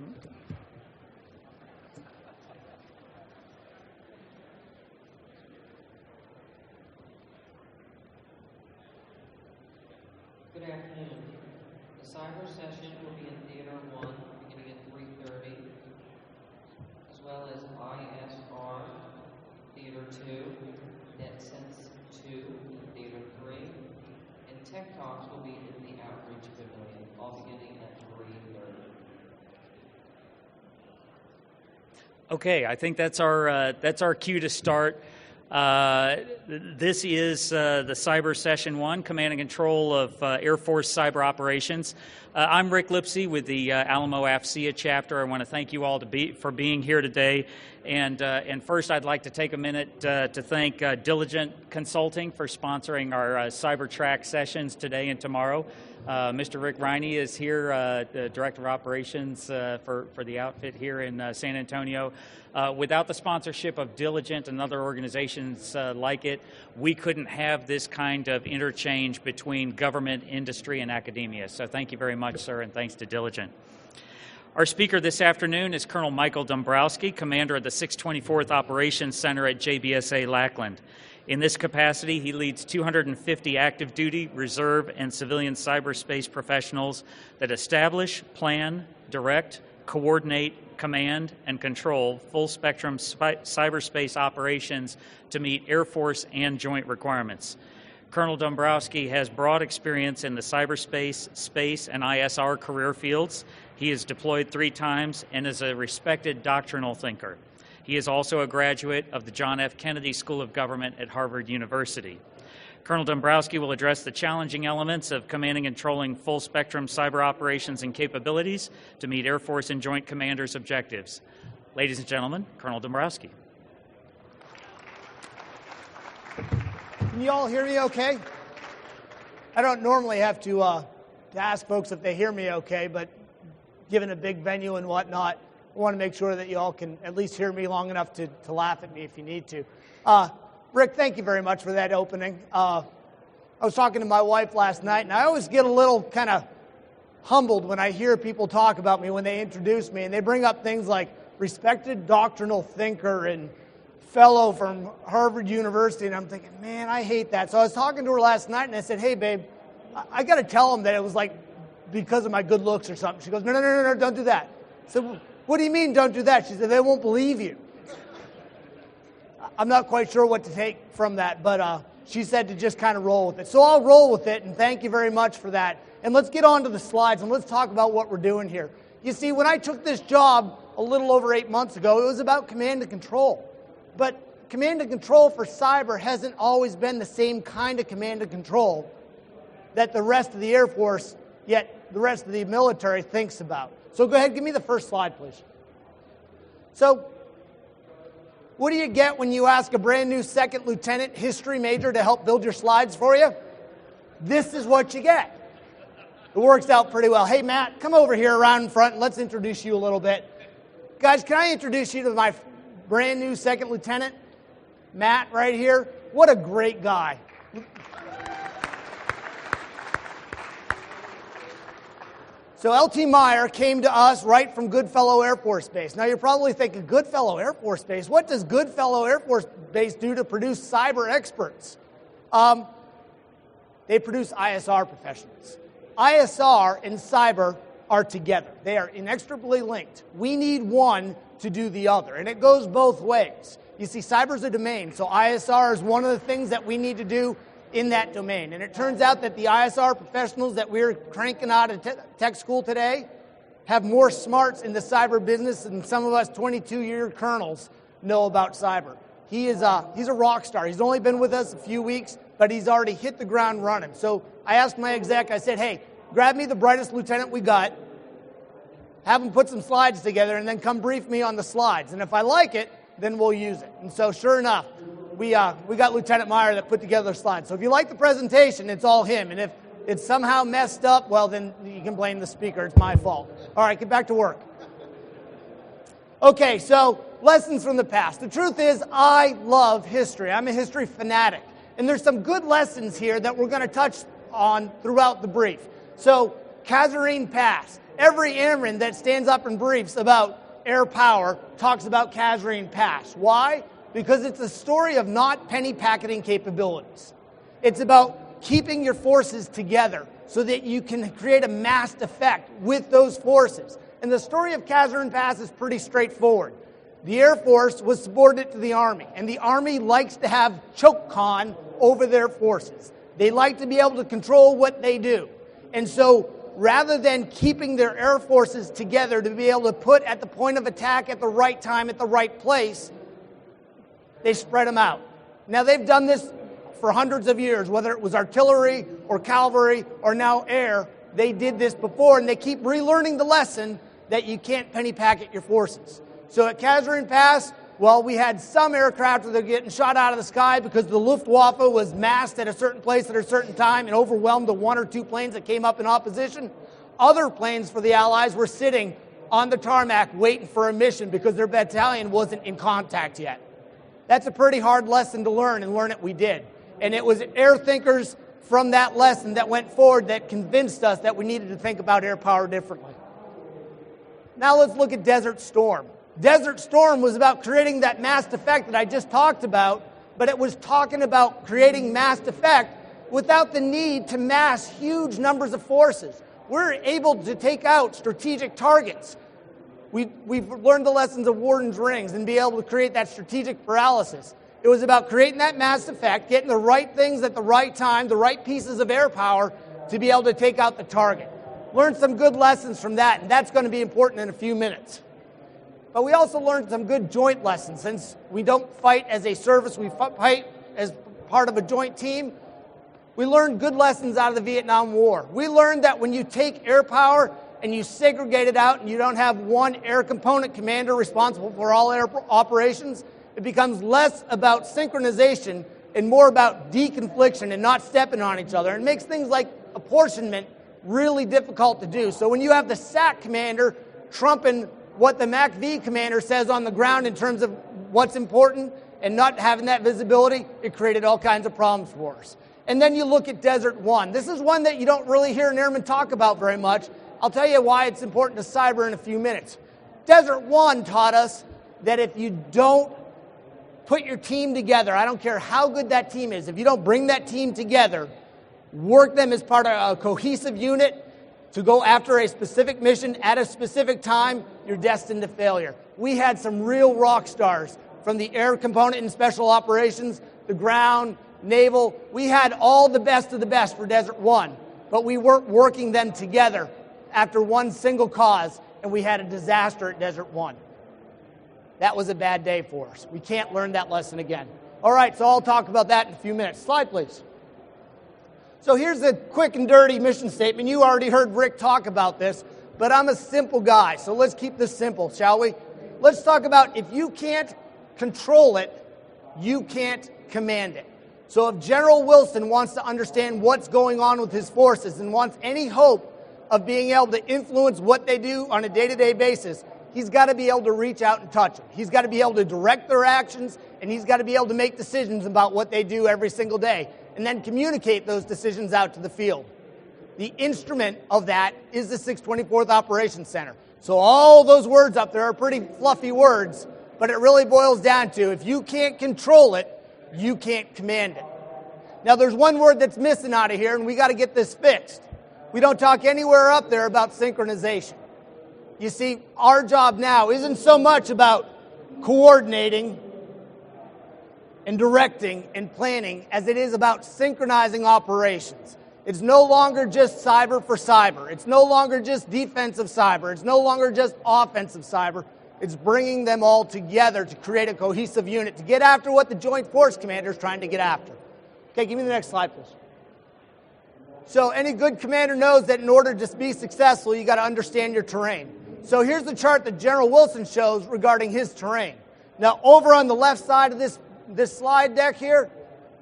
Good afternoon. The cyber session will be in Theater 1 beginning at 3:30, as well as ISR Theater 2, NetSense 2 in Theater 3, and Tech Talks will be in the Outreach Pavilion, all beginning at 3:30. Okay, I think that's our cue to start. This is the Cyber Session 1, Command and Control of Air Force Cyber Operations. I'm Rick Lipsey with the Alamo AFCEA chapter. I want to thank you all for being here today. And first, I'd like to take a minute to thank Diligent Consulting for sponsoring our Cyber Track sessions today and tomorrow. Mr. Rick Riney is here, the Director of Operations for the outfit here in San Antonio. Without the sponsorship of Diligent and other organizations like it, we couldn't have this kind of interchange between government, industry, and academia. So thank you very much, sir, and thanks to Diligent. Our speaker this afternoon is Colonel Michael Dombrowski, commander of the 624th Operations Center at JBSA Lackland. In this capacity, he leads 250 active duty, reserve, and civilian cyberspace professionals that establish, plan, direct, coordinate, command, and control full-spectrum cyberspace operations to meet Air Force and joint requirements. Colonel Dombrowski has broad experience in the cyberspace, space, and ISR career fields. He is deployed 3 times and is a respected doctrinal thinker. He is also a graduate of the John F. Kennedy School of Government at Harvard University. Colonel Dombrowski will address the challenging elements of commanding and controlling full-spectrum cyber operations and capabilities to meet Air Force and Joint Commanders' objectives. Ladies and gentlemen, Colonel Dombrowski. Can you all hear me okay? I don't normally have to ask folks if they hear me okay, but given a big venue and whatnot, I want to make sure that you all can at least hear me long enough to laugh at me if you need to. Rick, thank you very much for that opening. I was talking to my wife last night, and I always get a little kind of humbled when I hear people talk about me when they introduce me, and they bring up things like respected doctrinal thinker and fellow from Harvard University, and I'm thinking, man, I hate that. So I was talking to her last night, and I said, hey, babe, I got to tell them that it was like because of my good looks or something. She goes, no, don't do that. I said, what do you mean don't do that? She said, they won't believe you. I'm not quite sure what to take from that, but she said to just kind of roll with it. So I'll roll with it, and thank you very much for that. And let's get on to the slides, and let's talk about what we're doing here. You see, when I took this job a little over 8 months ago, it was about command and control. But command and control for cyber hasn't always been the same kind of command and control that the rest of the Air Force, yet the rest of the military thinks about. So go ahead, give me the first slide, please. So, what do you get when you ask a brand new second lieutenant history major to help build your slides for you? This is what you get. It works out pretty well. Hey, Matt, come over here around in front and let's introduce you a little bit. Guys, can I introduce you to my brand new second lieutenant? Matt, right here. What a great guy. So LT Meyer came to us right from Goodfellow Air Force Base. Now you're probably thinking, Goodfellow Air Force Base? What does Goodfellow Air Force Base do to produce cyber experts? They produce ISR professionals. ISR and cyber are together. They are inextricably linked. We need one to do the other, and it goes both ways. You see, cyber is a domain, so ISR is one of the things that we need to do in that domain. And it turns out that the ISR professionals that we're cranking out of tech school today have more smarts in the cyber business than some of us 22-year colonels know about cyber. He's a rock star. He's only been with us a few weeks, but he's already hit the ground running. So I asked my exec, I said, hey, grab me the brightest lieutenant we got, have him put some slides together, and then come brief me on the slides. And if I like it, then we'll use it. And so sure enough, we got Lieutenant Meyer that put together the slides. So if you like the presentation, it's all him. And if it's somehow messed up, well, then you can blame the speaker. It's my fault. All right, get back to work. Okay, so lessons from the past. The truth is, I love history. I'm a history fanatic. And there's some good lessons here that we're going to touch on throughout the brief. So, Kasserine Pass. Every airman that stands up and briefs about air power talks about Kasserine Pass. Why? Because it's a story of not penny packeting capabilities. It's about keeping your forces together so that you can create a massed effect with those forces. And the story of Kasserine Pass is pretty straightforward. The Air Force was subordinate to the Army, and the Army likes to have choke con over their forces. They like to be able to control what they do. And so rather than keeping their air forces together to be able to put at the point of attack at the right time, at the right place, they spread them out. Now, they've done this for hundreds of years, whether it was artillery or cavalry or now air. They did this before, and they keep relearning the lesson that you can't penny packet your forces. So at Kasserine Pass, well, we had some aircraft that were getting shot out of the sky because the Luftwaffe was massed at a certain place at a certain time and overwhelmed the one or two planes that came up in opposition. Other planes for the Allies were sitting on the tarmac waiting for a mission because their battalion wasn't in contact yet. That's a pretty hard lesson to learn, and learn it we did. And it was air thinkers from that lesson that went forward that convinced us that we needed to think about air power differently. Now let's look at Desert Storm. Desert Storm was about creating that massed effect that I just talked about, but it was talking about creating massed effect without the need to mass huge numbers of forces. We're able to take out strategic targets. We've learned the lessons of Warden's Rings and be able to create that strategic paralysis. It was about creating that mass effect, getting the right things at the right time, the right pieces of air power to be able to take out the target. Learned some good lessons from that, and that's going to be important in a few minutes. But we also learned some good joint lessons. Since we don't fight as a service, we fight as part of a joint team. We learned good lessons out of the Vietnam War. We learned that when you take air power and you segregate it out and you don't have one air component commander responsible for all air operations, it becomes less about synchronization and more about deconfliction and not stepping on each other. It makes things like apportionment really difficult to do. So when you have the SAC commander trumping what the MACV commander says on the ground in terms of what's important and not having that visibility, it created all kinds of problems for us. And then you look at Desert One. This is one that you don't really hear an airman talk about very much. I'll tell you why it's important to cyber in a few minutes. Desert One taught us that if you don't put your team together, I don't care how good that team is, if you don't bring that team together, work them as part of a cohesive unit to go after a specific mission at a specific time, you're destined to failure. We had some real rock stars from the air component in special operations, the ground, naval. We had all the best of the best for Desert One, but we weren't working them together after one single cause, and we had a disaster at Desert One. That was a bad day for us. We can't learn that lesson again. All right, so I'll talk about that in a few minutes. Slide, please. So here's a quick and dirty mission statement. You already heard Rick talk about this, but I'm a simple guy, so let's keep this simple, shall we? Let's talk about if you can't control it, you can't command it. So if General Wilson wants to understand what's going on with his forces and wants any hope of being able to influence what they do on a day-to-day basis, he's got to be able to reach out and touch them. He's got to be able to direct their actions, and he's got to be able to make decisions about what they do every single day, and then communicate those decisions out to the field. The instrument of that is the 624th Operations Center. So all those words up there are pretty fluffy words, but it really boils down to if you can't control it, you can't command it. Now there's one word that's missing out of here, and we got to get this fixed. We don't talk anywhere up there about synchronization. You see, our job now isn't so much about coordinating and directing and planning as it is about synchronizing operations. It's no longer just cyber for cyber. It's no longer just defensive cyber. It's no longer just offensive cyber. It's bringing them all together to create a cohesive unit to get after what the Joint Force Commander is trying to get after. Okay, give me the next slide, please. So any good commander knows that in order to be successful, you got to understand your terrain. So here's the chart that General Wilson shows regarding his terrain. Now, over on the left side of this slide deck here,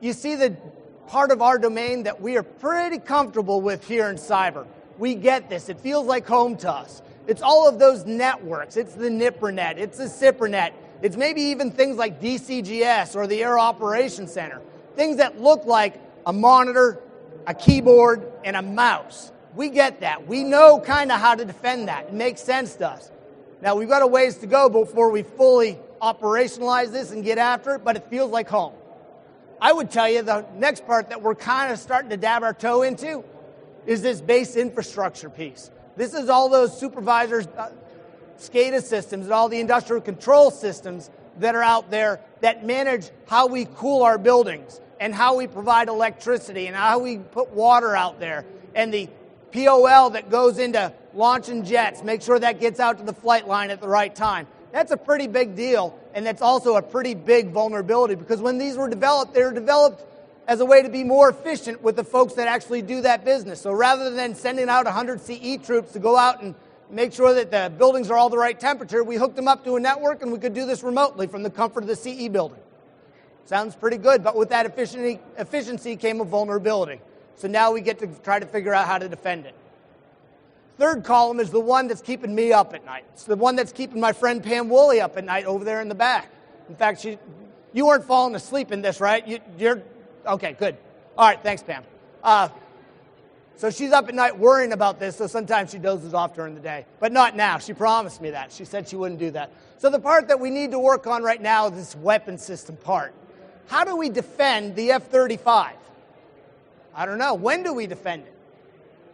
you see the part of our domain that we are pretty comfortable with here in cyber. We get this. It feels like home to us. It's all of those networks. It's the NIPRNet. It's the CIPRNet. It's maybe even things like DCGS or the Air Operations Center. Things that look like a monitor, a keyboard, and a mouse. We get that. We know kind of how to defend that. It makes sense to us. Now, we've got a ways to go before we fully operationalize this and get after it, but it feels like home. I would tell you the next part that we're kind of starting to dab our toe into is this base infrastructure piece. This is all those supervisors, SCADA systems, and all the industrial control systems that are out there that manage how we cool our buildings and how we provide electricity and how we put water out there, and the POL that goes into launching jets, make sure that gets out to the flight line at the right time. That's a pretty big deal, and that's also a pretty big vulnerability, because when these were developed, they were developed as a way to be more efficient with the folks that actually do that business. So rather than sending out 100 CE troops to go out and make sure that the buildings are all the right temperature, we hooked them up to a network, and we could do this remotely from the comfort of the CE building. Sounds pretty good, but with that efficiency came a vulnerability. So now we get to try to figure out how to defend it. Third column is the one that's keeping me up at night. It's the one that's keeping my friend Pam Woolley up at night over there in the back. In fact, you weren't falling asleep in this, right? You're okay, good. All right, thanks, Pam. So she's up at night worrying about this, so sometimes she dozes off during the day. But not now. She promised me that. She said she wouldn't do that. So the part that we need to work on right now is this weapon system part. How do we defend the F-35? I don't know. When do we defend it?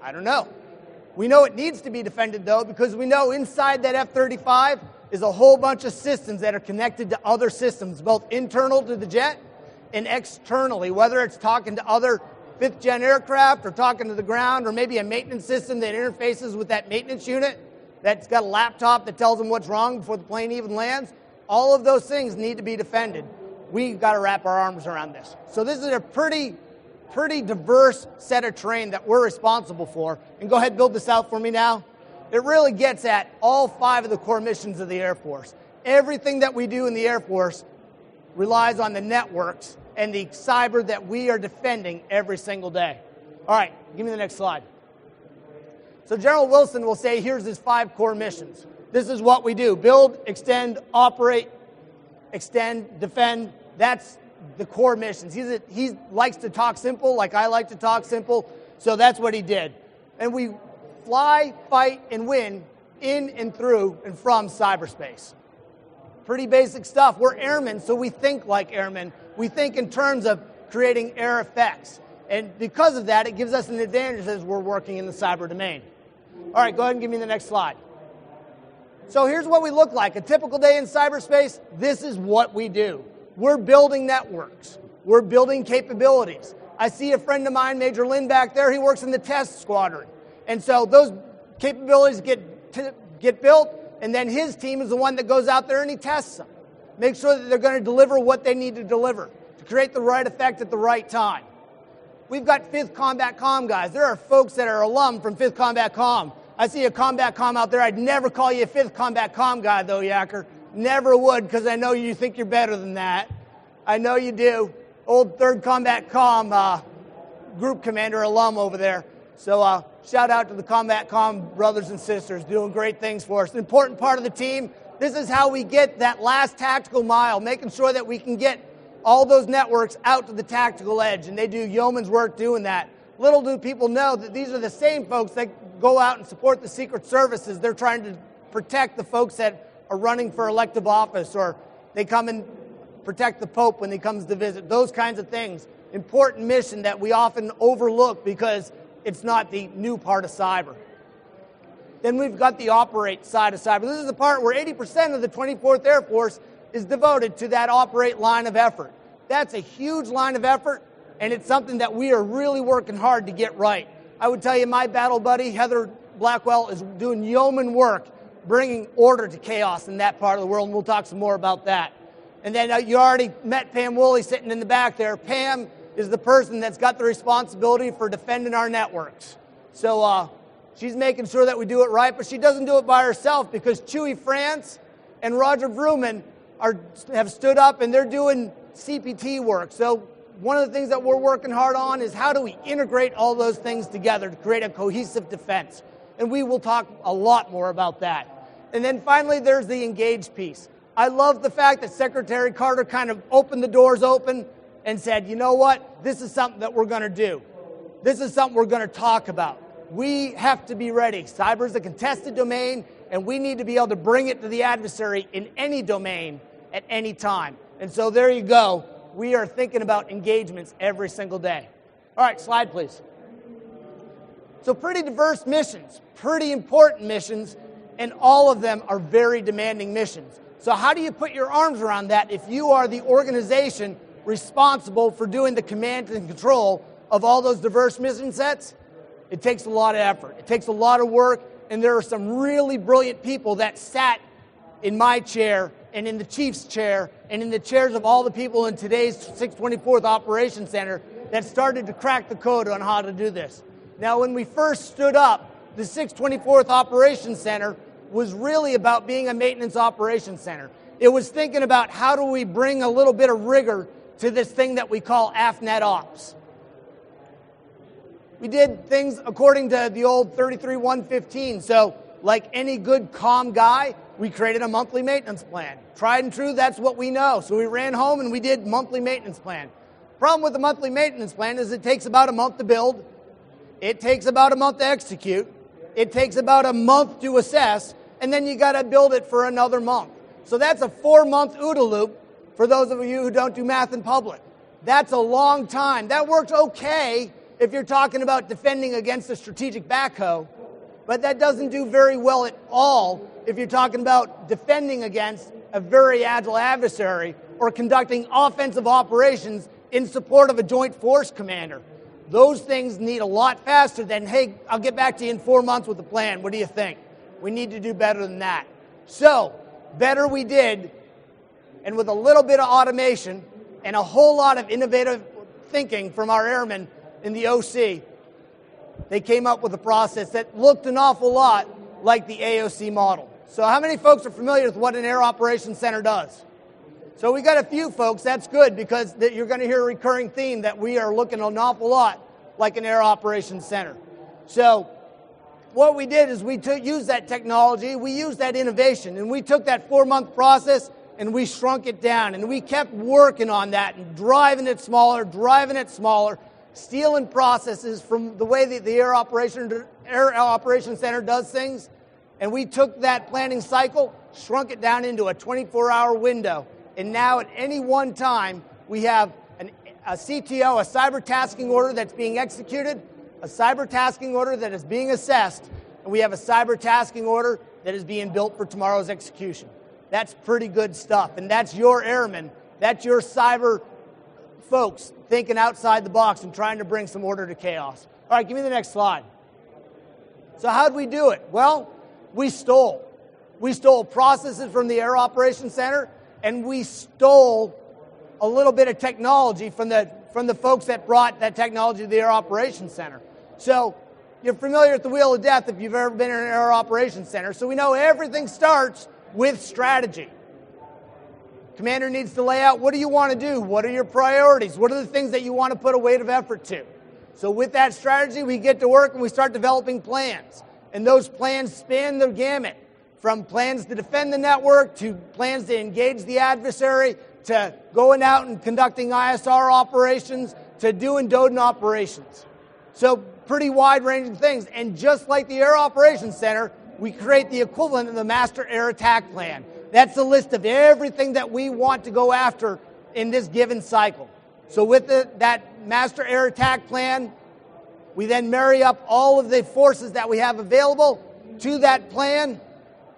I don't know. We know it needs to be defended, though, because we know inside that F-35 is a whole bunch of systems that are connected to other systems, both internal to the jet and externally, whether it's talking to other fifth-gen aircraft or talking to the ground, or maybe a maintenance system that interfaces with that maintenance unit that's got a laptop that tells them what's wrong before the plane even lands. All of those things need to be defended. We've got to wrap our arms around this. So this is a pretty diverse set of terrain that we're responsible for. And go ahead and build this out for me now. It really gets at all 5 of the core missions of the Air Force. Everything that we do in the Air Force relies on the networks and the cyber that we are defending every single day. All right, give me the next slide. So General Wilson will say, here's his 5 core missions. This is what we do: build, extend, operate, extend, defend. That's the core missions. He likes to talk simple, like I like to talk simple, so that's what he did. And we fly, fight, and win in and through and from cyberspace. Pretty basic stuff. We're airmen, so we think like airmen. We think in terms of creating air effects. And because of that, it gives us an advantage as we're working in the cyber domain. All right, go ahead and give me the next slide. So here's what we look like. A typical day in cyberspace, this is what we do. We're building networks. We're building capabilities. I see a friend of mine, Major Lynn, back there. He works in the test squadron. And so those capabilities get built, and then his team is the one that goes out there and he tests them. Make sure that they're going to deliver what they need to deliver to create the right effect at the right time. We've got 5th Combat Comm guys. There are folks that are alum from 5th Combat Comm. I see a Combat Comm out there. I'd never call you a 5th Combat Comm guy, though, Yacker. Never would, because I know you think you're better than that. I know you do. Old 3rd Combat Comm group commander alum over there. So shout out to the Combat Comm brothers and sisters doing great things for us. An important part of the team. This is how we get that last tactical mile, making sure that we can get all those networks out to the tactical edge, and they do yeoman's work doing that. Little do people know that these are the same folks that go out and support the Secret Services. They're trying to protect the folks that are running for elective office, or they come and protect the Pope when he comes to visit. Those kinds of things. Important mission that we often overlook because it's not the new part of cyber. Then we've got the operate side of cyber. This is the part where 80% of the 24th Air Force is devoted to that operate line of effort. That's a huge line of effort, and it's something that we are really working hard to get right. I would tell you my battle buddy, Heather Blackwell, is doing yeoman work, bringing order to chaos in that part of the world, and we'll talk some more about that. And then you already met Pam Woolley sitting in the back there. Pam is the person that's got the responsibility for defending our networks. So she's making sure that we do it right, but she doesn't do it by herself, because Chewy France and Roger Vrooman have stood up and they're doing CPT work. So one of the things that we're working hard on is how do we integrate all those things together to create a cohesive defense. And we will talk a lot more about that. And then finally, there's the engage piece. I love the fact that Secretary Carter kind of opened the doors open and said, you know what, this is something that we're going to do. This is something we're going to talk about. we have to be ready. Cyber is a contested domain, and we need to be able to bring it to the adversary in any domain at any time. And so there you go. We are thinking about engagements every single day. All right, slide, please. So pretty diverse missions, pretty important missions, and all of them are very demanding missions. So how do you put your arms around that if you are the organization responsible for doing the command and control of all those diverse mission sets? It takes a lot of effort. It takes a lot of work, and there are some really brilliant people that sat in my chair and in the chief's chair and in the chairs of all the people in today's 624th Operations Center that started to crack the code on how to do this. Now, when we first stood up, the 624th Operations Center was really about being a maintenance operations center. It was thinking about how do we bring a little bit of rigor to this thing that we call AFNet Ops. We did things according to the old 33-115. So, like any good comm guy, we created a monthly maintenance plan. Tried and true, that's what we know. So we ran home and we did monthly maintenance plan. Problem with the monthly maintenance plan is it takes about a month to build. It takes about a month to execute. It takes about a month to assess, and then you got to build it for another month. So that's a 4-month OODA loop for those of you who don't do math in public. That's a long time. That works okay if you're talking about defending against a strategic backhoe, but that doesn't do very well at all if you're talking about defending against a very agile adversary or conducting offensive operations in support of a joint force commander. Those things need a lot faster than, hey, I'll get back to you in 4 months with a plan. What do you think? We need to do better than that. So, better we did, and with a little bit of automation and a whole lot of innovative thinking from our airmen in the OC, they came up with a process that looked an awful lot like the AOC model. So how many folks are familiar with what an Air Operations Center does? So we got a few folks. That's good because you're going to hear a recurring theme that we are looking an awful lot like an Air Operations Center. So what we did is we used that technology, we used that innovation, and we took that 4-month process and we shrunk it down, and we kept working on that and driving it smaller, stealing processes from the way that the Air Operations Center does things, and we took that planning cycle, shrunk it down into a 24-hour window. And now at any one time, we have a CTO, a cyber tasking order that's being executed, a cyber tasking order that is being assessed, and we have a cyber tasking order that is being built for tomorrow's execution. That's pretty good stuff, and that's your airmen, that's your cyber folks thinking outside the box and trying to bring some order to chaos. All right, give me the next slide. So how'd we do it? Well, we stole. We stole processes from the Air Operations Center, and we stole a little bit of technology from the folks that brought that technology to the Air Operations Center. So you're familiar with the Wheel of Death if you've ever been in an Air Operations Center. So we know everything starts with strategy. Commander needs to lay out, what do you want to do? What are your priorities? What are the things that you want to put a weight of effort to? So with that strategy, we get to work and we start developing plans. And those plans span the gamut, from plans to defend the network, to plans to engage the adversary, to going out and conducting ISR operations, to doing DOEN operations. So pretty wide-ranging things. And just like the Air Operations Center, we create the equivalent of the Master Air Attack Plan. That's a list of everything that we want to go after in this given cycle. So with that Master Air Attack Plan, we then marry up all of the forces that we have available to that plan,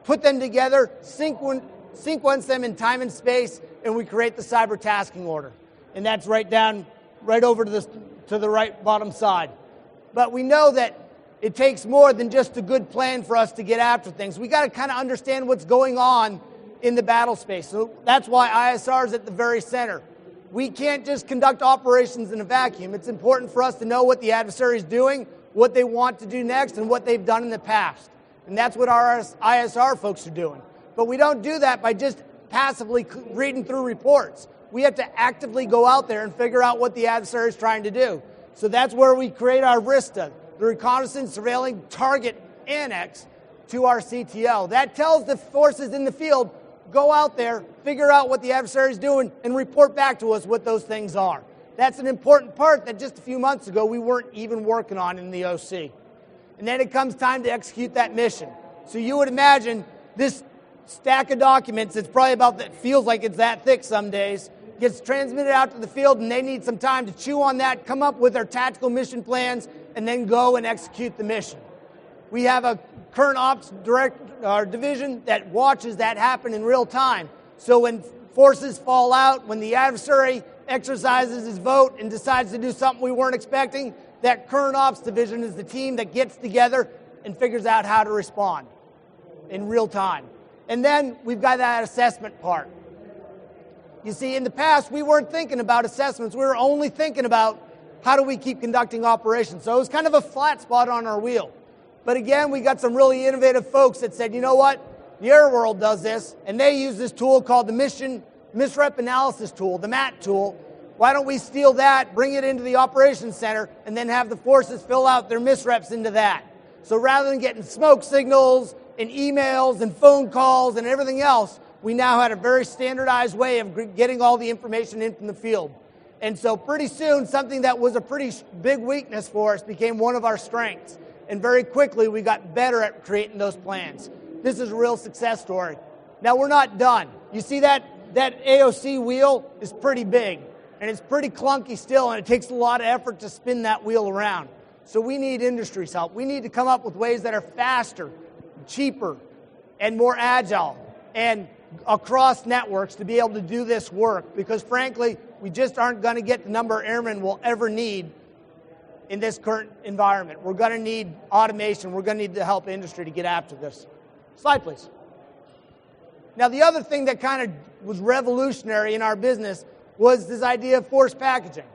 put them together, sequence them in time and space, and we create the cyber tasking order. And that's right over to the right bottom side. But we know that it takes more than just a good plan for us to get after things. We got to kind of understand what's going on in the battle space. So that's why ISR is at the very center. We can't just conduct operations in a vacuum. It's important for us to know what the adversary is doing, what they want to do next, and what they've done in the past. And that's what our ISR folks are doing. But we don't do that by just passively reading through reports. We have to actively go out there and figure out what the adversary is trying to do. So that's where we create our RISTA, the Reconnaissance Surveilling Target Annex, to our CTO. That tells the forces in the field, go out there, figure out what the adversary is doing, and report back to us what those things are. That's an important part that just a few months ago we weren't even working on in the OC. and then it comes time to execute that mission. So you would imagine this stack of documents, it's probably about that, feels like it's that thick some days, gets transmitted out to the field, and they need some time to chew on that, come up with their tactical mission plans, and then go and execute the mission. We have a current ops division that watches that happen in real time. So when forces fall out, when the adversary exercises his vote and decides to do something we weren't expecting, that current ops division is the team that gets together and figures out how to respond in real time. And then we've got that assessment part. You see, in the past, we weren't thinking about assessments. We were only thinking about how do we keep conducting operations. So it was kind of a flat spot on our wheel. But again, we got some really innovative folks that said, you know what? The air world does this, and they use this tool called the Mission Misrep Analysis Tool, the MAT tool. Why don't we steal that, bring it into the operations center, and then have the forces fill out their misreps into that? So rather than getting smoke signals and emails and phone calls and everything else, we now had a very standardized way of getting all the information in from the field. And so pretty soon, something that was a pretty big weakness for us became one of our strengths. And very quickly, we got better at creating those plans. This is a real success story. Now, we're not done. You see that AOC wheel is pretty big, and it's pretty clunky still, and it takes a lot of effort to spin that wheel around. So we need industry's help. We need to come up with ways that are faster, cheaper, and more agile, and across networks to be able to do this work, because frankly, we just aren't going to get the number of airmen we'll ever need in this current environment. We're going to need automation. We're going to need to help industry to get after this. Slide, please. Now, the other thing that kind of was revolutionary in our business was this idea of force packaging.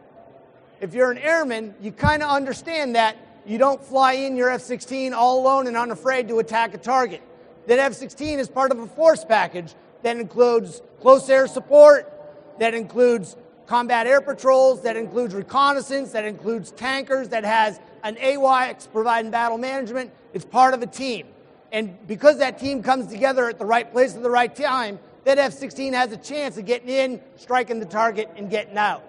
If you're an airman, you kind of understand that you don't fly in your F-16 all alone and unafraid to attack a target. That F-16 is part of a force package that includes close air support, that includes combat air patrols, that includes reconnaissance, that includes tankers, that has an AWACS providing battle management. It's part of a team. And because that team comes together at the right place at the right time, that F-16 has a chance of getting in, striking the target, and getting out.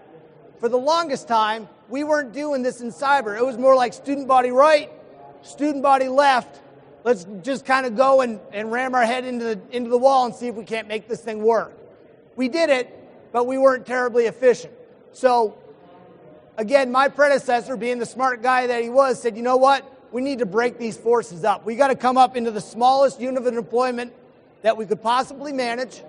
For the longest time, we weren't doing this in cyber. It was more like student body right, student body left. Let's just kind of go and ram our head into the wall and see if we can't make this thing work. We did it, but we weren't terribly efficient. So, again, my predecessor, being the smart guy that he was, said, you know what? We need to break these forces up. We got to come up into the smallest unit of deployment that we could possibly manage,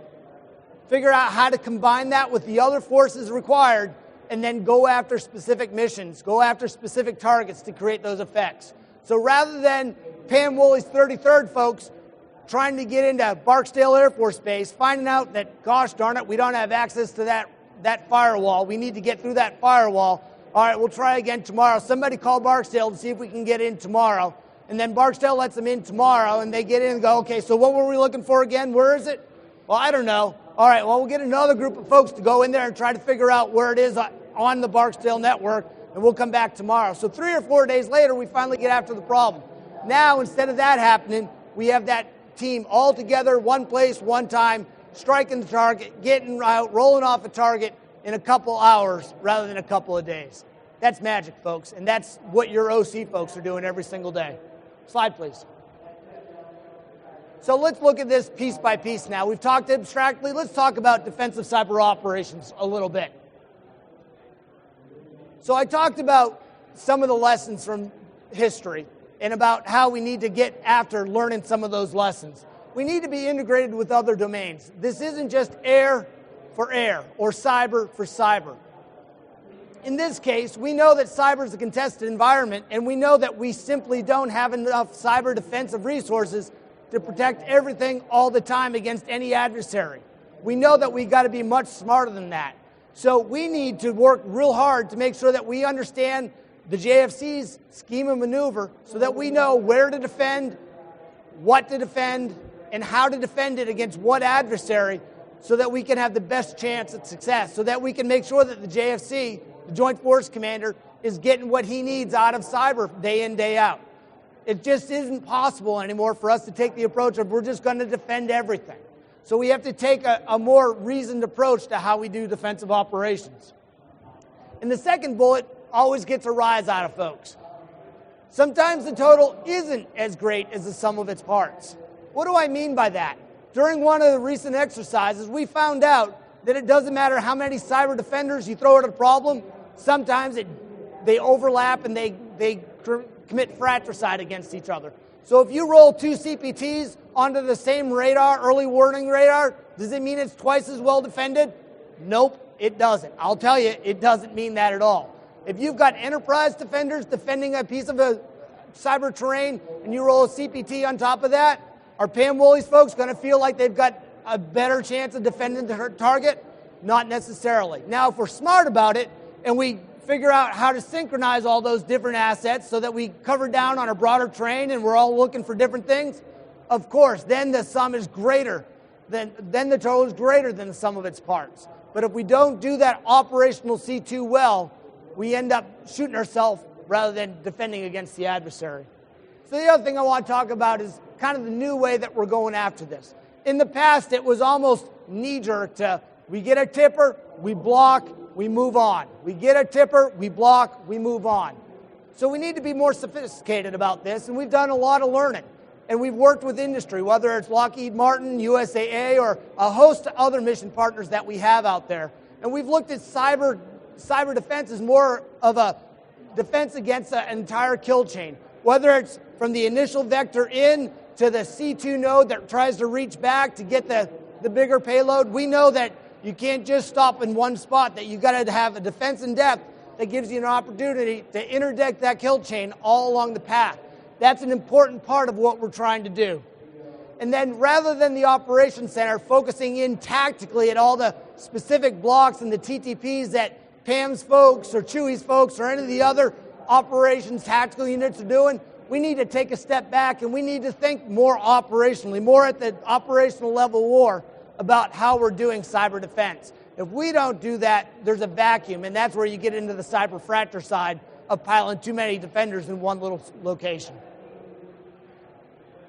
figure out how to combine that with the other forces required, and then go after specific missions, go after specific targets to create those effects. So rather than Pam Woolley's 33rd folks trying to get into Barksdale Air Force Base, finding out that, gosh darn it, we don't have access to that firewall. We need to get through that firewall. All right, we'll try again tomorrow. Somebody call Barksdale to see if we can get in tomorrow. And then Barksdale lets them in tomorrow, and they get in and go, okay, so what were we looking for again? Where is it? Well, I don't know. All right, well, we'll get another group of folks to go in there and try to figure out where it is on the Barksdale network, and we'll come back tomorrow. So 3 or 4 days later, we finally get after the problem. Now, instead of that happening, we have that team all together, one place, one time, striking the target, getting out, rolling off a target in a couple hours rather than a couple of days. That's magic, folks, and that's what your OC folks are doing every single day. Slide, please. So let's look at this piece by piece now. We've talked abstractly. Let's talk about defensive cyber operations a little bit. So I talked about some of the lessons from history and about how we need to get after learning some of those lessons. We need to be integrated with other domains. This isn't just air for air or cyber for cyber. In this case, we know that cyber is a contested environment, and we know that we simply don't have enough cyber defensive resources to protect everything all the time against any adversary. We know that we've got to be much smarter than that. So we need to work real hard to make sure that we understand the JFC's scheme of maneuver so that we know where to defend, what to defend, and how to defend it against what adversary so that we can have the best chance at success, so that we can make sure that the JFC, the Joint Force Commander, is getting what he needs out of cyber day in, day out. It just isn't possible anymore for us to take the approach of we're just going to defend everything. So we have to take a more reasoned approach to how we do defensive operations. And the second bullet always gets a rise out of folks. Sometimes the total isn't as great as the sum of its parts. What do I mean by that? During one of the recent exercises, we found out that it doesn't matter how many cyber defenders you throw at a problem, sometimes they overlap and they commit fratricide against each other. So if you roll 2 CPTs onto the same radar, early warning radar, does it mean it's twice as well defended? Nope, it doesn't. I'll tell you, it doesn't mean that at all. If you've got enterprise defenders defending a piece of a cyber terrain and you roll a CPT on top of that, are Pam Woolley's folks going to feel like they've got a better chance of defending the target? Not necessarily. Now, if we're smart about it and we figure out how to synchronize all those different assets so that we cover down on a broader terrain and we're all looking for different things, of course, then the sum is greater. Then the total is greater than the sum of its parts. But if we don't do that operational C2 well, we end up shooting ourselves rather than defending against the adversary. So the other thing I want to talk about is kind of the new way that we're going after this. In the past, it was almost knee-jerk to, we get a tipper, we block, we move on. We get a tipper, we block, we move on. So we need to be more sophisticated about this, and we've done a lot of learning. And we've worked with industry, whether it's Lockheed Martin, USAA, or a host of other mission partners that we have out there. And we've looked at cyber defense as more of a defense against an entire kill chain, whether it's from the initial vector in to the C2 node that tries to reach back to get the bigger payload. We know that you can't just stop in one spot, that you've got to have a defense in depth that gives you an opportunity to interdict that kill chain all along the path. That's an important part of what we're trying to do. And then rather than the operations center focusing in tactically at all the specific blocks and the TTPs that Pam's folks or Chewy's folks or any of the other operations tactical units are doing, we need to take a step back and we need to think more operationally, more at the operational level war about how we're doing cyber defense. If we don't do that, there's a vacuum, and that's where you get into the cyber fratricide of piling too many defenders in one little location.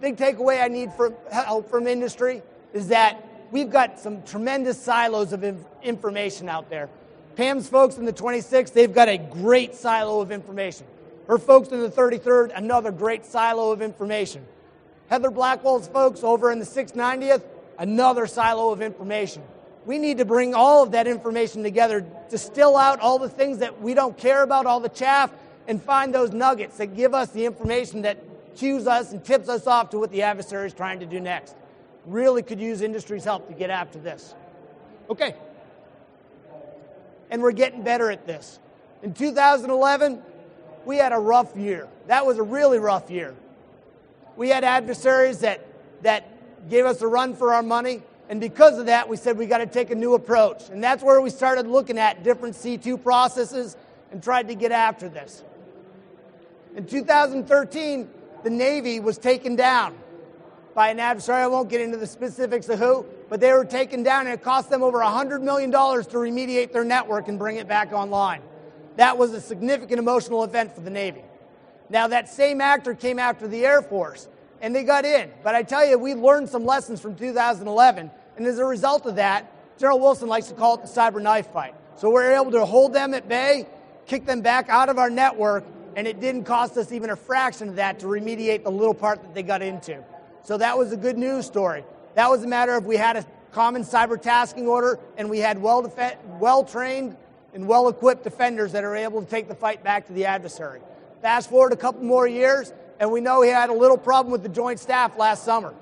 Big takeaway I need for help from industry is that we've got some tremendous silos of information out there. Pam's folks in the 26th, they've got a great silo of information. Her folks in the 33rd, another great silo of information. Heather Blackwell's folks over in the 690th, another silo of information. We need to bring all of that information together, distill out all the things that we don't care about, all the chaff, and find those nuggets that give us the information that cues us and tips us off to what the adversary is trying to do next. Really could use industry's help to get after this. Okay. And we're getting better at this. In 2011, we had a rough year. That was a really rough year. We had adversaries that gave us a run for our money, and because of that, we said we got to take a new approach. And that's where we started looking at different C2 processes and tried to get after this. In 2013, the Navy was taken down by an adversary. I won't get into the specifics of who, but they were taken down, and it cost them over $100 million to remediate their network and bring it back online. That was a significant emotional event for the Navy. Now, that same actor came after the Air Force, and they got in. But I tell you, we learned some lessons from 2011, and as a result of that, General Wilson likes to call it the cyber knife fight. So we're able to hold them at bay, kick them back out of our network, and it didn't cost us even a fraction of that to remediate the little part that they got into. So that was a good news story. That was a matter of we had a common cyber tasking order, and we had well-trained and well-equipped defenders that are able to take the fight back to the adversary. Fast forward a couple more years, and we know he had a little problem with the Joint Staff last summer.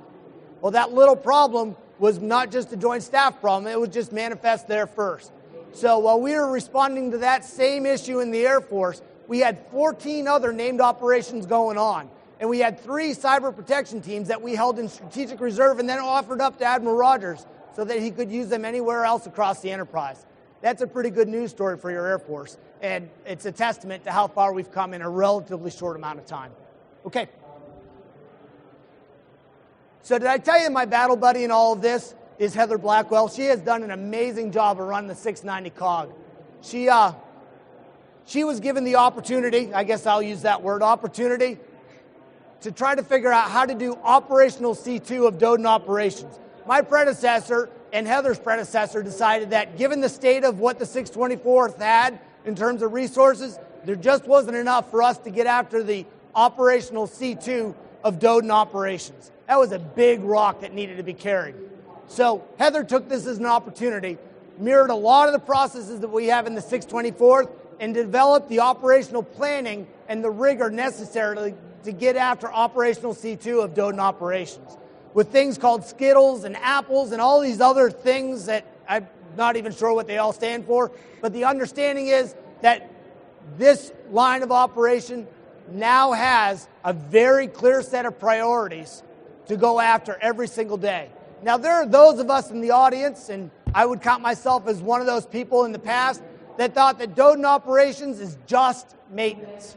Well, that little problem was not just a Joint Staff problem, it was just manifest there first. So while we were responding to that same issue in the Air Force, we had 14 other named operations going on. And we had 3 cyber protection teams that we held in strategic reserve and then offered up to Admiral Rogers so that he could use them anywhere else across the enterprise. That's a pretty good news story for your Air Force, and it's a testament to how far we've come in a relatively short amount of time. Okay. So did I tell you my battle buddy in all of this is Heather Blackwell? She has done an amazing job of running the 690 COG. She was given the opportunity, I guess I'll use that word, opportunity, to try to figure out how to do operational C2 of DOEN operations. My predecessor and Heather's predecessor decided that given the state of what the 624th had in terms of resources, there just wasn't enough for us to get after the operational C2 of DOEN operations. That was a big rock that needed to be carried. So Heather took this as an opportunity, mirrored a lot of the processes that we have in the 624th, and developed the operational planning and the rigor necessary to get after operational C2 of DOEN operations, with things called Skittles and apples and all these other things that I'm not even sure what they all stand for, but the understanding is that this line of operation now has a very clear set of priorities to go after every single day. Now, there are those of us in the audience, and I would count myself as one of those people in the past, that thought that DOEN operations is just maintenance.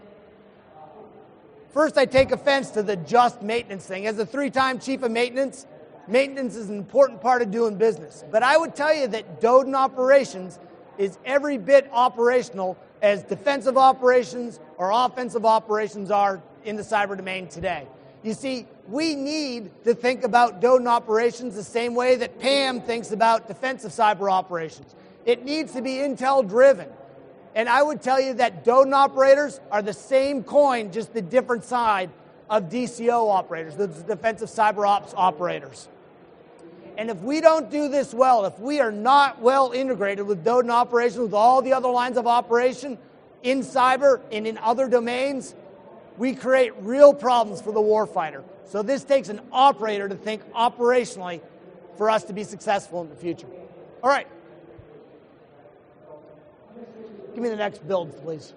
First, I take offense to the just maintenance thing. As a 3-time chief of maintenance, maintenance is an important part of doing business. But I would tell you that DOEN operations is every bit operational as defensive operations or offensive operations are in the cyber domain today. You see, we need to think about DOEN operations the same way that Pam thinks about defensive cyber operations. It needs to be intel-driven. And I would tell you that DOEN operators are the same coin, just the different side of DCO operators, the defensive cyber ops operators. And if we don't do this well, if we are not well integrated with DOEN operations, with all the other lines of operation in cyber and in other domains, we create real problems for the warfighter. So this takes an operator to think operationally for us to be successful in the future. All right. Give me the next build, please.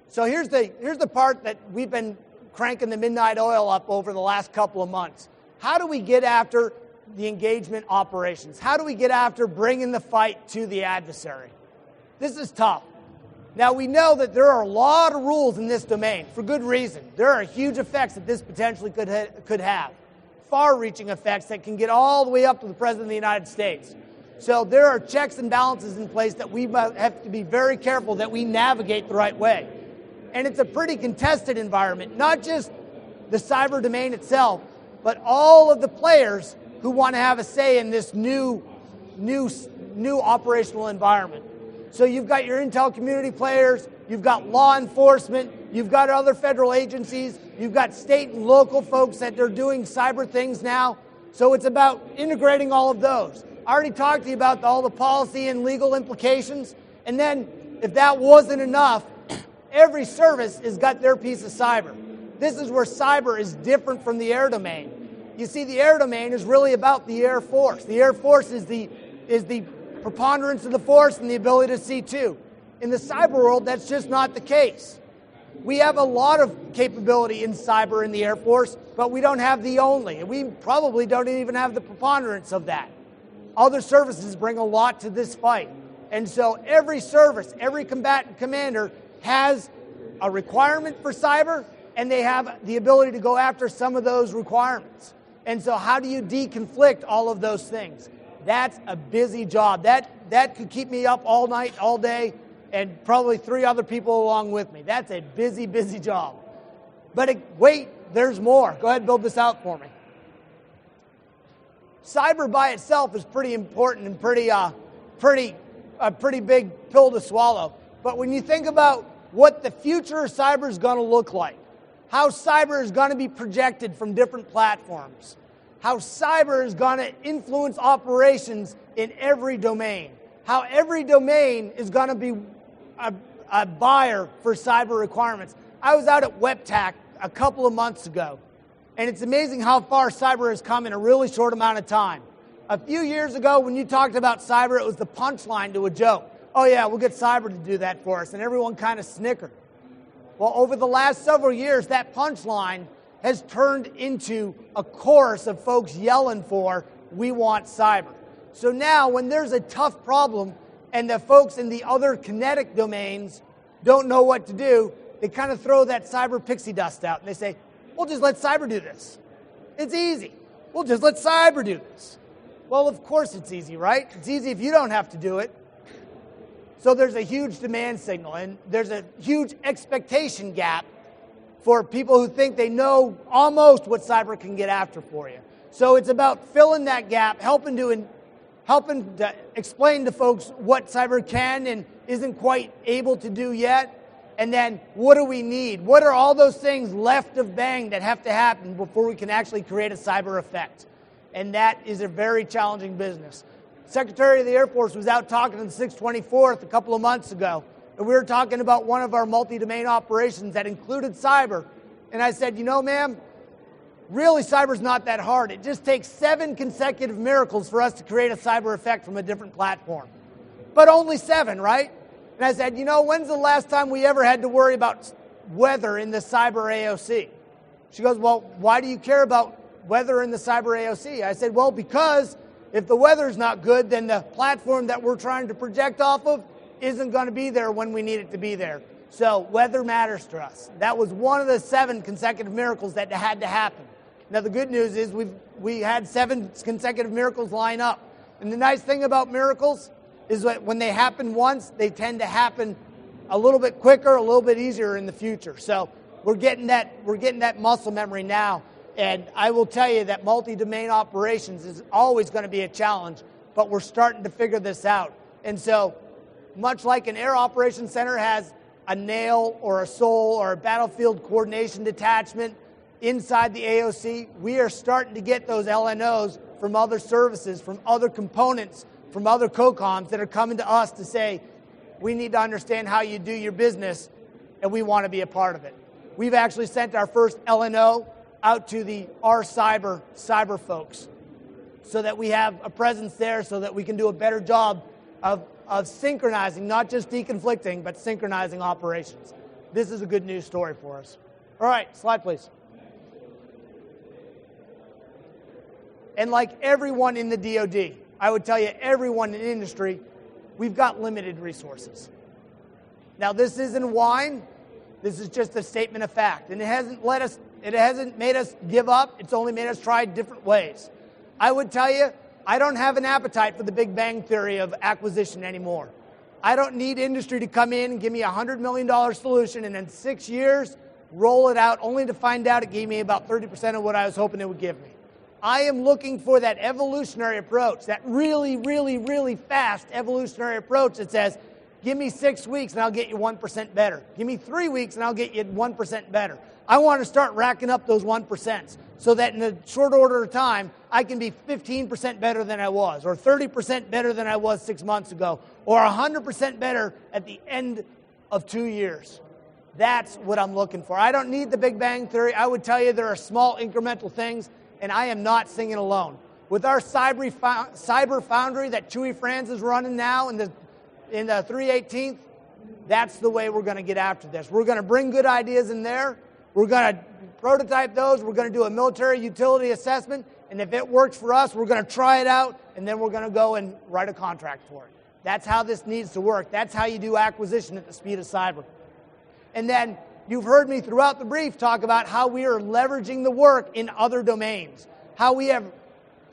So here's the part that we've been cranking the midnight oil up over the last couple of months. How do we get after the engagement operations? How do we get after bringing the fight to the adversary? This is tough. Now, we know that there are a lot of rules in this domain for good reason. There are huge effects that this potentially could have, far-reaching effects that can get all the way up to the President of the United States. So there are checks and balances in place that we have to be very careful that we navigate the right way. And it's a pretty contested environment, not just the cyber domain itself, but all of the players who want to have a say in this new operational environment. So you've got your intel community players, you've got law enforcement, you've got other federal agencies, you've got state and local folks that are doing cyber things now. So it's about integrating all of those. I already talked to you about all the policy and legal implications. And then, if that wasn't enough, every service has got their piece of cyber. This is where cyber is different from the air domain. You see, the air domain is really about the Air Force. The Air Force is the preponderance of the force and the ability to see too. In the cyber world, that's just not the case. We have a lot of capability in cyber in the Air Force, but we don't have the only. And we probably don't even have the preponderance of that. Other services bring a lot to this fight. And so every service, every combatant commander has a requirement for cyber, and they have the ability to go after some of those requirements. And so how do you deconflict all of those things? That's a busy job. That could keep me up all night, all day, and probably 3 other people along with me. That's a busy, busy job. But wait, there's more. Go ahead and build this out for me. Cyber by itself is pretty important and a pretty big pill to swallow. But when you think about what the future of cyber is going to look like, how cyber is going to be projected from different platforms, how cyber is going to influence operations in every domain, how every domain is going to be a buyer for cyber requirements. I was out at WEPTAC a couple of months ago, and it's amazing how far cyber has come in a really short amount of time. A few years ago, when you talked about cyber, it was the punchline to a joke. Oh yeah, we'll get cyber to do that for us, and everyone kind of snickered. Well, over the last several years, that punchline has turned into a chorus of folks yelling for, we want cyber. So now, when there's a tough problem and the folks in the other kinetic domains don't know what to do, they kind of throw that cyber pixie dust out and they say, we'll just let cyber do this. It's easy. We'll just let cyber do this. Well, of course it's easy, right? It's easy if you don't have to do it. So there's a huge demand signal, and there's a huge expectation gap for people who think they know almost what cyber can get after for you. So it's about filling that gap, helping to explain to folks what cyber can and isn't quite able to do yet, And then what do we need? What are all those things left of bang that have to happen before we can actually create a cyber effect? And that is a very challenging business. Secretary of the Air Force was out talking on the 624th a couple of months ago, and we were talking about one of our multi-domain operations that included cyber. And I said, you know, ma'am, really cyber's not that hard. It just takes 7 consecutive miracles for us to create a cyber effect from a different platform. But only 7, right? And I said, you know, when's the last time we ever had to worry about weather in the cyber AOC? She goes, well, why do you care about weather in the cyber AOC? I said, well, because if the weather's not good, then the platform that we're trying to project off of isn't going to be there when we need it to be there. So weather matters to us. That was one of the 7 consecutive miracles that had to happen. Now the good news is we had 7 consecutive miracles line up. And the nice thing about miracles is that when they happen once, they tend to happen a little bit quicker, a little bit easier in the future. So we're getting that muscle memory now. And I will tell you that multi-domain operations is always going to be a challenge, but we're starting to figure this out. And so much like an air operations center has a nail or a SOL or a battlefield coordination detachment inside the AOC, we are starting to get those LNOs from other services, from other components, from other COCOMs that are coming to us to say, we need to understand how you do your business, and we want to be a part of it. We've actually sent our first LNO out to the cyber folks so that we have a presence there so that we can do a better job of synchronizing, not just deconflicting, but synchronizing operations. This is a good news story for us. All right, slide please. And like everyone in the DoD, I would tell you everyone in industry, we've got limited resources. Now this isn't whine, this is just a statement of fact. And it hasn't made us give up, it's only made us try different ways. I would tell you, I don't have an appetite for the Big Bang Theory of acquisition anymore. I don't need industry to come in and give me a $100 million solution and in 6 years, roll it out only to find out it gave me about 30% of what I was hoping it would give me. I am looking for that evolutionary approach, that really, really, really fast evolutionary approach that says, give me 6 weeks and I'll get you 1% better. Give me 3 weeks and I'll get you 1% better. I want to start racking up those 1% so that in a short order of time, I can be 15% better than I was, or 30% better than I was 6 months ago, or 100% better at the end of 2 years. That's what I'm looking for. I don't need the Big Bang Theory. I would tell you there are small incremental things, and I am not singing alone. With our cyber foundry that Chewy Franz is running now in the 318th, that's the way we're going to get after this. We're going to bring good ideas in there. We're going to prototype those. We're going to do a military utility assessment. And if it works for us, we're going to try it out. And then we're going to go and write a contract for it. That's how this needs to work. That's how you do acquisition at the speed of cyber. And then you've heard me throughout the brief talk about how we are leveraging the work in other domains. How we have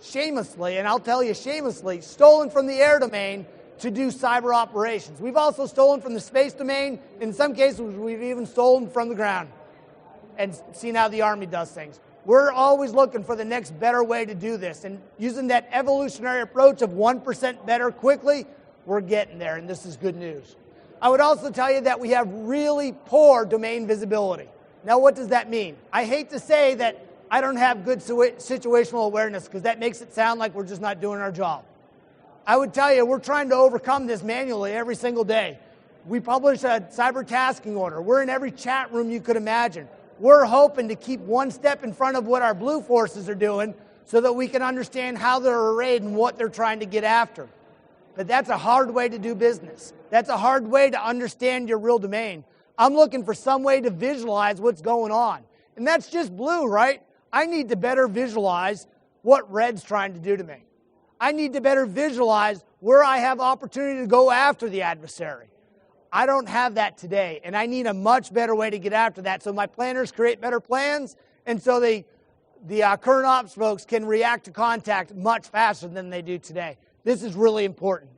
shamelessly, and I'll tell you shamelessly, stolen from the air domain to do cyber operations. We've also stolen from the space domain. In some cases, we've even stolen from the ground. And seen how the Army does things. We're always looking for the next better way to do this. And using that evolutionary approach of 1% better quickly, we're getting there, and this is good news. I would also tell you that we have really poor domain visibility. Now, what does that mean? I hate to say that I don't have good situational awareness because that makes it sound like we're just not doing our job. I would tell you we're trying to overcome this manually every single day. We publish a cyber tasking order. We're in every chat room you could imagine. We're hoping to keep one step in front of what our blue forces are doing so that we can understand how they're arrayed and what they're trying to get after. But that's a hard way to do business. That's a hard way to understand your real domain. I'm looking for some way to visualize what's going on. And that's just blue, right? I need to better visualize what red's trying to do to me. I need to better visualize where I have opportunity to go after the adversary. I don't have that today, and I need a much better way to get after that so my planners create better plans, and so the current ops folks can react to contact much faster than they do today. This is really important.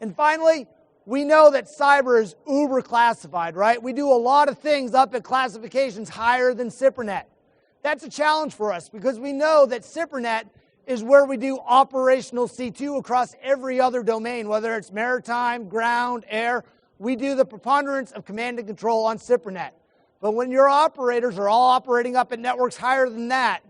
And finally, we know that cyber is uber classified, right? We do a lot of things up at classifications higher than CIPRNet. That's a challenge for us because we know that CIPRNet is where we do operational C2 across every other domain, whether it's maritime, ground, air. we do the preponderance of command and control on SIPRNet. But when your operators are all operating up at networks higher than that,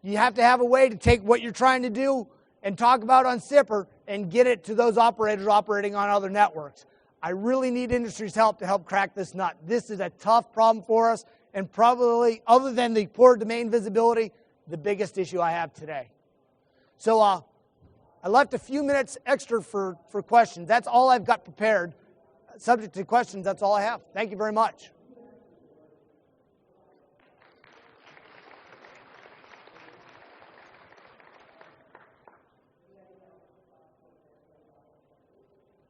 you have to have a way to take what you're trying to do and talk about on SIPR and get it to those operators operating on other networks. I really need industry's help to help crack this nut. This is a tough problem for us, and probably, other than the poor domain visibility, the biggest issue I have today. So I left a few minutes extra for questions. That's all I've got prepared. Subject to questions, that's all I have. Thank you very much.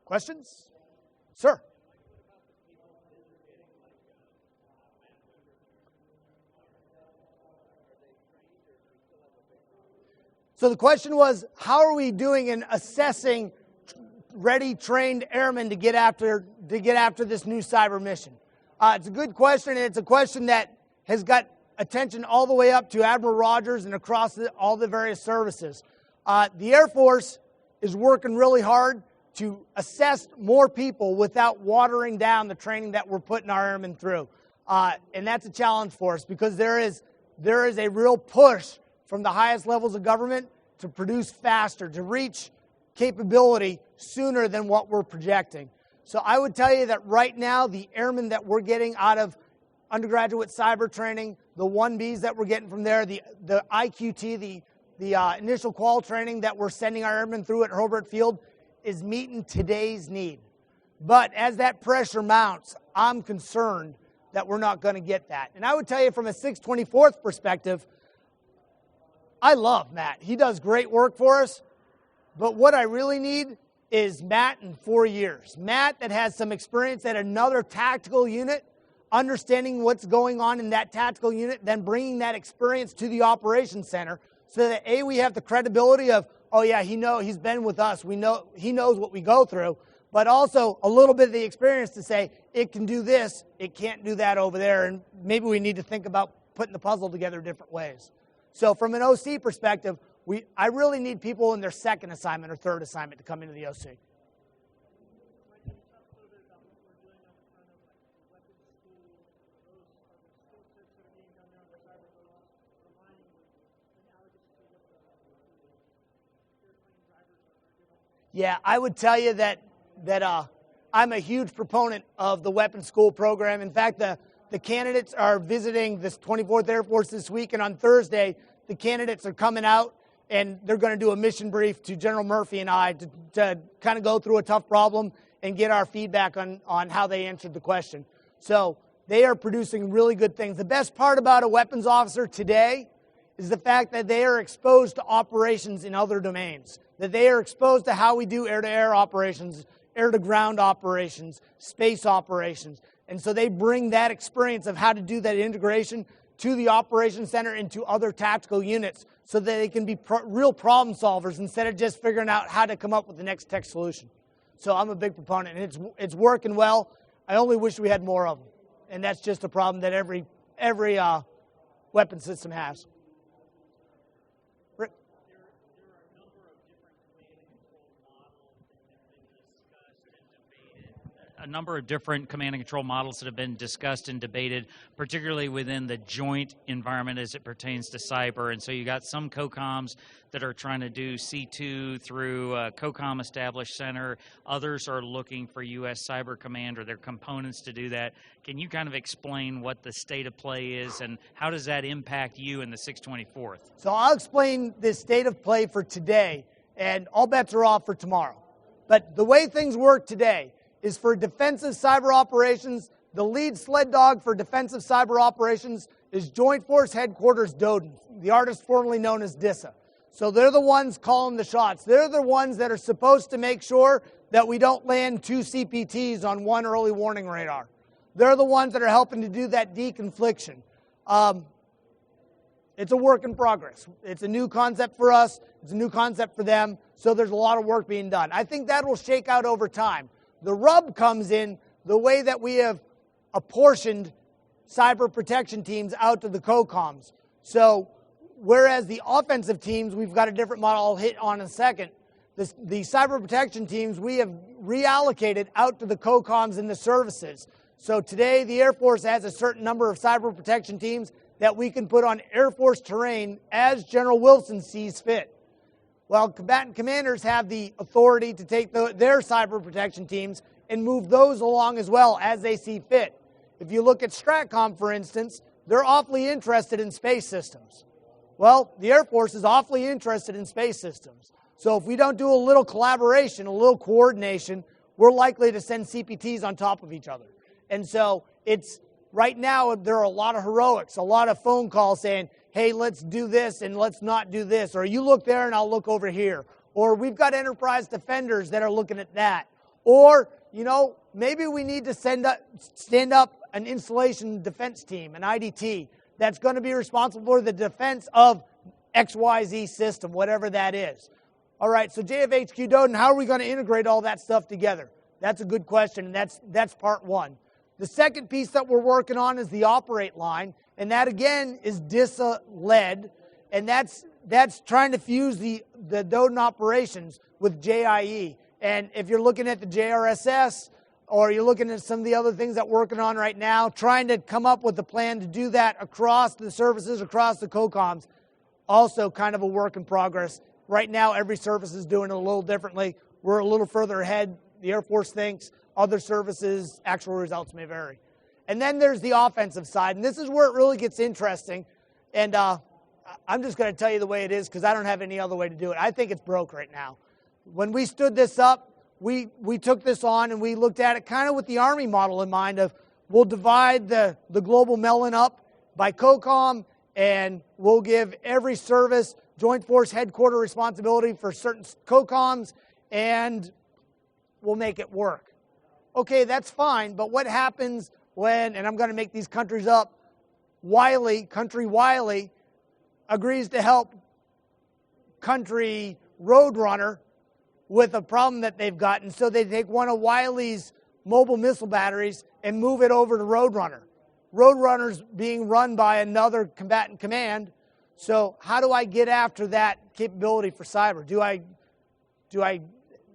Questions? Sir. So the question was, how are we doing in assessing ready, trained airmen to get after this new cyber mission? It's a good question, and it's a question that has got attention all the way up to Admiral Rogers and across all the various services. The Air Force is working really hard to assess more people without watering down the training that we're putting our airmen through. And that's a challenge for us, because there is a real push from the highest levels of government to produce faster, to reach capability sooner than what we're projecting. So I would tell you that right now, the airmen that we're getting out of undergraduate cyber training, the 1Bs that we're getting from there, the IQT, the initial qual training that we're sending our airmen through at Hobart Field is meeting today's need. But as that pressure mounts, I'm concerned that we're not going to get that. And I would tell you from a 624th perspective, I love Matt. He does great work for us. But what I really need is Matt in 4 years. Matt that has some experience at another tactical unit, understanding what's going on in that tactical unit, then bringing that experience to the operations center so that A, we have the credibility of, oh yeah, he's been with us. We know he knows what we go through, but also a little bit of the experience to say it can do this, it can't do that over there, and maybe we need to think about putting the puzzle together different ways. So from an OC perspective, I really need people in their second assignment or third assignment to come into the OC. Yeah, I would tell you that I'm a huge proponent of the weapons school program. In fact, the candidates are visiting this 24th Air Force this week, and on Thursday, the candidates are coming out, and they're going to do a mission brief to General Murphy and I to kind of go through a tough problem and get our feedback on how they answered the question. So they are producing really good things. The best part about a weapons officer today is the fact that they are exposed to operations in other domains, that they are exposed to how we do air-to-air operations, air-to-ground operations, space operations. And so they bring that experience of how to do that integration to the operations center and to other tactical units so that they can be real problem solvers instead of just figuring out how to come up with the next tech solution. So I'm a big proponent, and it's working well. I only wish we had more of them. And that's just a problem that every weapon system has. A number of different command and control models that have been discussed and debated, particularly within the joint environment as it pertains to cyber. And so you got some COCOMs that are trying to do C2 through a COCOM established center. Others are looking for U.S. Cyber Command or their components to do that. Can you kind of explain what the state of play is and how does that impact you in the 624th? So I'll explain the state of play for today, and all bets are off for tomorrow. But the way things work today is for defensive cyber operations, the lead sled dog for defensive cyber operations is Joint Force Headquarters DOEN, the artist formerly known as DISA. So they're the ones calling the shots. They're the ones that are supposed to make sure that we don't land 2 CPTs on 1 early warning radar. They're the ones that are helping to do that deconfliction. It's a work in progress. It's a new concept for us. It's a new concept for them. So there's a lot of work being done. I think that will shake out over time. The rub comes in the way that we have apportioned cyber protection teams out to the COCOMs. So whereas the offensive teams, we've got a different model I'll hit on in a second, the cyber protection teams, we reallocated out to the COCOMs and the services. So today, the Air Force has a certain number of cyber protection teams that we can put on Air Force terrain as General Wilson sees fit. Well, combatant commanders have the authority to take their cyber protection teams and move those along as well as they see fit. If you look at STRATCOM, for instance, they're awfully interested in space systems. Well, the Air Force is awfully interested in space systems. So if we don't do a little collaboration, a little coordination, we're likely to send CPTs on top of each other. And so it's right now there are a lot of heroics, a lot of phone calls saying, hey, let's do this and let's not do this. Or you look there and I'll look over here. Or we've got enterprise defenders that are looking at that. Or, you know, maybe we need to stand up an installation defense team, an IDT, that's going to be responsible for the defense of XYZ system, whatever that is. All right, so JFHQ DOEN, how are we going to integrate all that stuff together? That's a good question, and that's part one. The second piece that we're working on is the operate line, and that again is DISA-led, and that's trying to fuse the DOEN operations with JIE. And if you're looking at the JRSS, or you're looking at some of the other things that we're working on right now, trying to come up with a plan to do that across the services, across the COCOMs, also kind of a work in progress. Right now, every service is doing it a little differently. We're a little further ahead, the Air Force thinks. Other services, actual results may vary. And then there's the offensive side, and this is where it really gets interesting. And I'm just going to tell you the way it is because I don't have any other way to do it. I think it's broke right now. When we stood this up, we took this on and we looked at it kind of with the Army model in mind of we'll divide the global melon up by COCOM, and we'll give every service Joint Force Headquarter responsibility for certain COCOMs, and we'll make it work. Okay, that's fine, but what happens when, and I'm going to make these countries up, Country Wiley agrees to help Country Roadrunner with a problem that they've got, and so they take one of Wiley's mobile missile batteries and move it over to Roadrunner. Roadrunner's being run by another combatant command. So how do I get after that capability for cyber? Do I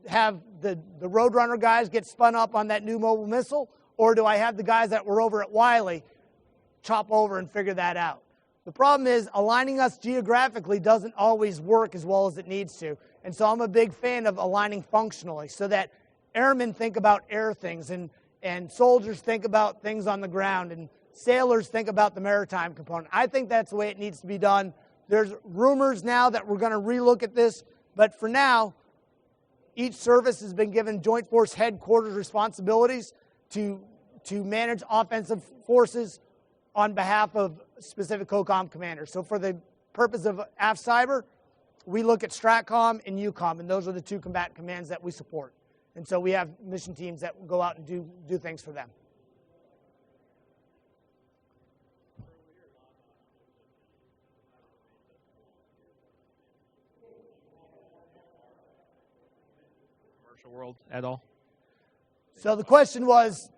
have the Roadrunner guys get spun up on that new mobile missile, or do I have the guys that were over at Wiley chop over and figure that out? The problem is aligning us geographically doesn't always work as well as it needs to. And so I'm a big fan of aligning functionally so that airmen think about air things and soldiers think about things on the ground and sailors think about the maritime component. I think that's the way it needs to be done. There's rumors now that we're going to relook at this, but for now, each service has been given Joint Force Headquarters responsibilities to manage offensive forces on behalf of specific COCOM commanders. So for the purpose of AF Cyber, we look at STRATCOM and UCOM, and those are the two combatant commands that we support. And so we have mission teams that go out and do things for them. World at all? So the question was,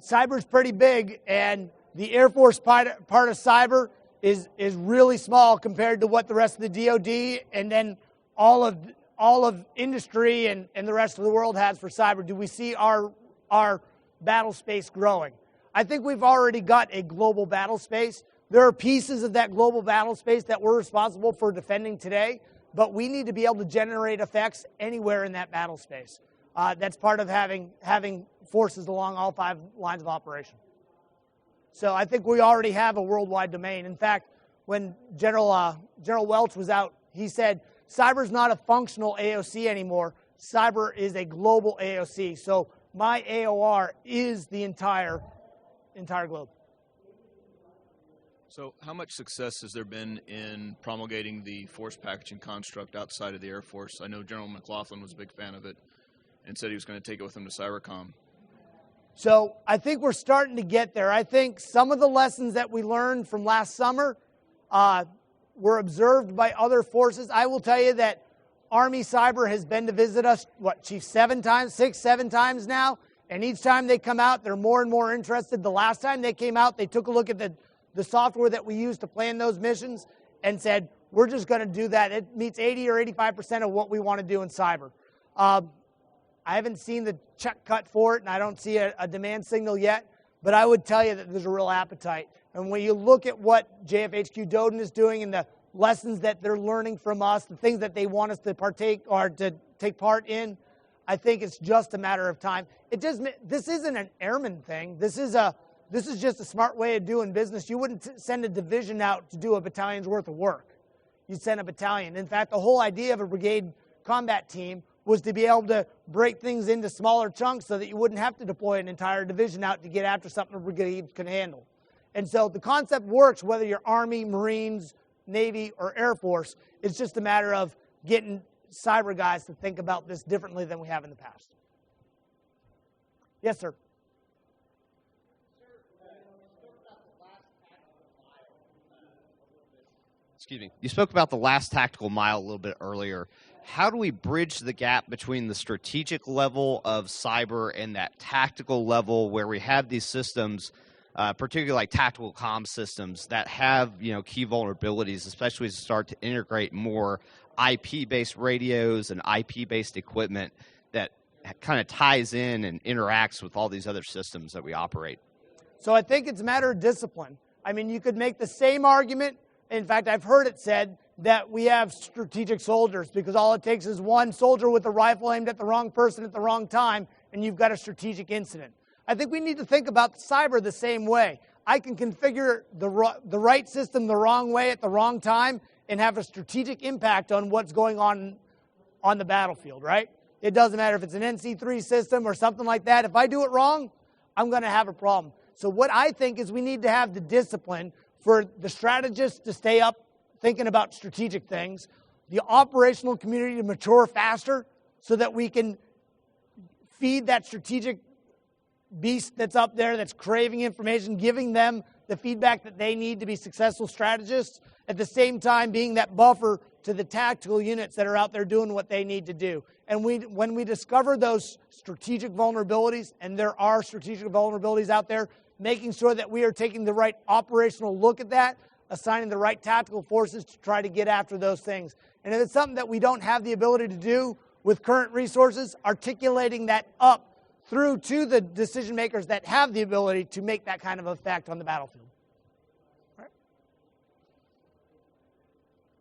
cyber's pretty big, and the Air Force part of cyber is really small compared to what the rest of the DoD and then all of industry and the rest of the world has for cyber. Do we see our battle space growing? I think we've already got a global battle space. There are pieces of that global battle space that we're responsible for defending today, but we need to be able to generate effects anywhere in that battle space. That's part of having forces along all 5 lines of operation. So I think we already have a worldwide domain. In fact, when General Welch was out, he said, cyber's not a functional AOC anymore. Cyber is a global AOC. So my AOR is the entire globe. So how much success has there been in promulgating the force packaging construct outside of the Air Force? I know General McLaughlin was a big fan of it and said he was going to take it with him to Cybercom. So I think we're starting to get there. I think some of the lessons that we learned from last summer were observed by other forces. I will tell you that Army Cyber has been to visit us, Chief, 7 times now? And each time they come out, they're more and more interested. The last time they came out, they took a look at the software that we use to plan those missions and said, we're just going to do that. It meets 80 or 85% of what we want to do in cyber. I haven't seen the check cut for it, and I don't see a demand signal yet, but I would tell you that there's a real appetite. And when you look at what JFHQ DOEN is doing and the lessons that they're learning from us, the things that they want us to partake or to take part in, I think it's just a matter of time. This isn't an airman thing. This is just a smart way of doing business. You wouldn't send a division out to do a battalion's worth of work. You'd send a battalion. In fact, the whole idea of a brigade combat team was to be able to break things into smaller chunks so that you wouldn't have to deploy an entire division out to get after something a brigade could handle. And so the concept works whether you're Army, Marines, Navy, or Air Force. It's just a matter of getting cyber guys to think about this differently than we have in the past. Yes, sir. Excuse me. You spoke about the last tactical mile a little bit earlier. How do we bridge the gap between the strategic level of cyber and that tactical level where we have these systems, particularly like tactical comm systems that have, key vulnerabilities, especially as we start to integrate more IP-based radios and IP-based equipment that kind of ties in and interacts with all these other systems that we operate? So I think it's a matter of discipline. I mean, you could make the same argument. In fact, I've heard it said that we have strategic soldiers because all it takes is one soldier with a rifle aimed at the wrong person at the wrong time, and you've got a strategic incident. I think we need to think about cyber the same way. I can configure the right system the wrong way at the wrong time and have a strategic impact on what's going on the battlefield, right? It doesn't matter if it's an NC3 system or something like that. If I do it wrong, I'm going to have a problem. So what I think is we need to have the discipline for the strategists to stay up thinking about strategic things, the operational community to mature faster so that we can feed that strategic beast that's up there that's craving information, giving them the feedback that they need to be successful strategists, at the same time being that buffer to the tactical units that are out there doing what they need to do. And when we discover those strategic vulnerabilities, and there are strategic vulnerabilities out there, making sure that we are taking the right operational look at that, assigning the right tactical forces to try to get after those things. And if it's something that we don't have the ability to do with current resources, articulating that up through to the decision makers that have the ability to make that kind of effect on the battlefield. All right.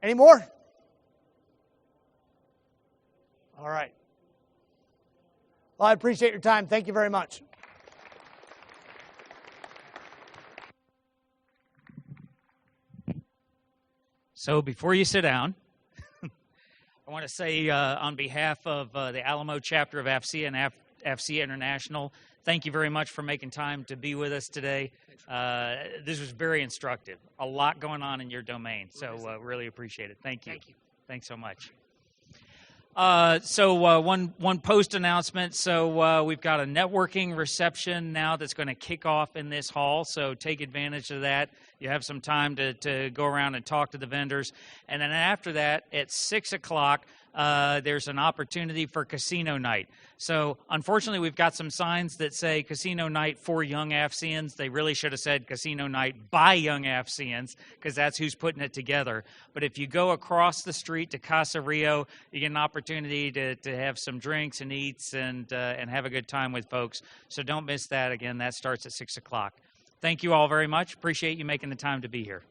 Any more? All right. Well, I appreciate your time. Thank you very much. So before you sit down, I want to say on behalf of the Alamo chapter of AFCEA and AFCEA International, thank you very much for making time to be with us today. This was very instructive. A lot going on in your domain, so really appreciate it. Thank you. Thank you. Thanks so much. One post announcement. So we've got a networking reception now that's going to kick off in this hall. So take advantage of that. You have some time to go around and talk to the vendors. And then after that, at 6 o'clock, there's an opportunity for casino night. So unfortunately, we've got some signs that say casino night for young AFCEANs. They really should have said casino night by young AFCEANs because that's who's putting it together. But if you go across the street to Casa Rio, you get an opportunity to have some drinks and eats and have a good time with folks. So don't miss that. Again, that starts at 6 o'clock. Thank you all very much. Appreciate you making the time to be here.